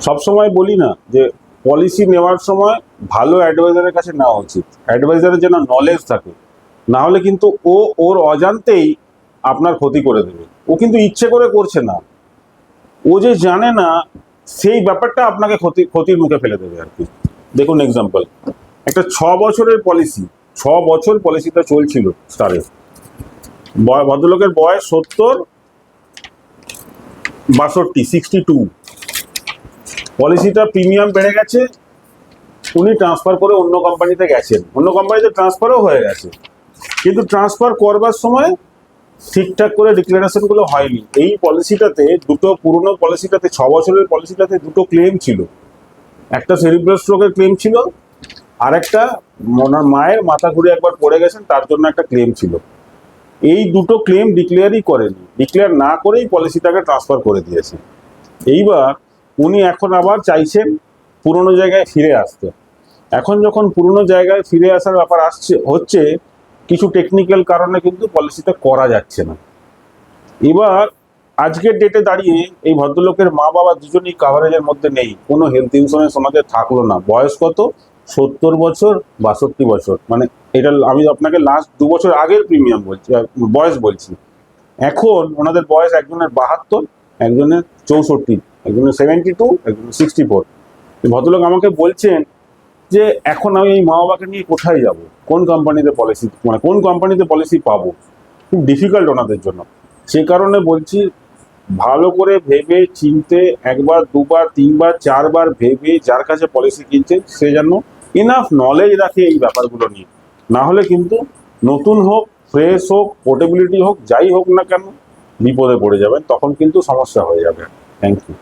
সবসময় বলি না যে পলিসি নেওয়ার সময় ভালো অ্যাডভাইজারের কাছে নেওয়া উচিত, অ্যাডভাইজারের যেন নলেজ থাকে, না হলে কিন্তু ওর অজান্তেই আপনার ক্ষতি করে দেবে। ও কিন্তু ইচ্ছে করে করছে না, ও যে জানে না সেই ব্যাপারটা আপনাকে ক্ষতির মুখে ফেলে দেবে আর কি। দেখুন এক্সাম্পল, একটা 6 বছরের পলিসি, 6 বছর পলিসিটা চলছিল স্টারের, ভদ্রলোকের বয়স 62, পলিসিটা প্রিমিয়াম বেড়ে গেছে, উনি ট্রান্সফার করে অন্য কোম্পানিতে গেছেন, অন্য কোম্পানিতে ট্রান্সফারও হয়ে গেছে, কিন্তু ট্রান্সফার করবার সময় ঠিকঠাক করে ডিক্লারেশনগুলো হয়নি। এই পলিসিটাতে পুরনো পলিসিটাতে 6 বছরের পলিসিটাতে দুটো ক্লেম ছিল, একটা সেরিব্রাল স্ট্রোকের ক্লেম ছিল, আর একটা ওনার মায়ের মাথা ঘুরে একবার পড়ে গেছেন তার জন্য একটা ক্লেম ছিল। এই দুটো ক্লেম ডিক্লেয়ারই করেনি, ডিক্লেয়ার না করেই পলিসিটাকে ট্রান্সফার করে দিয়েছে। এইবার উনি এখন আবার চাইছেন পুরনো জায়গায় ফিরে আসতে। এখন যখন পুরনো জায়গায় ফিরে আসার ব্যাপার হচ্ছে, কিছু টেকনিক্যাল কারণে কিন্তু পলিসিটা করা যাচ্ছে না। এবার আজকের ডেটে দাঁড়িয়ে এই ভদ্রলোকের মা বাবা দুজনেই কাভারেজের মধ্যে নেই, কোনো হেলথ ইন্স্যুরেন্স ওনাদের থাকলো না। বয়স কত? 70 বছর, 62 বছর, মানে এটা আমি আপনাকে লাস্ট 2 বছর আগের প্রিমিয়াম বলছি, বয়স বলছি। এখন ওনাদের বয়স একজনের 72, একজনের 64, একজনের 72, একজনের 64। ভদ্রলোক আমাকে বলছেন যে এখন আমি এই মা বাবাকে নিয়ে কোথায় যাব, কোন কোম্পানিতে পলিসি পাবো, খুব ডিফিকাল্ট ওনাদের জন্য। সে কারণে বলছি, ভালো করে ভেবে চিনতে, একবার দুবার তিনবার চারবার ভেবে যার কাছে পলিসি কিনছেন সে যেন ইনাফ নলেজ রাখে এই ব্যাপারগুলো নিয়ে, না হলে কিন্তু নতুন হোক, ফ্রেশ হোক, পোর্টেবিলিটি হোক, যাই হোক না কেন, বিপদে পড়ে যাবেন, তখন কিন্তু সমস্যা হয়ে যাবে। Thank you.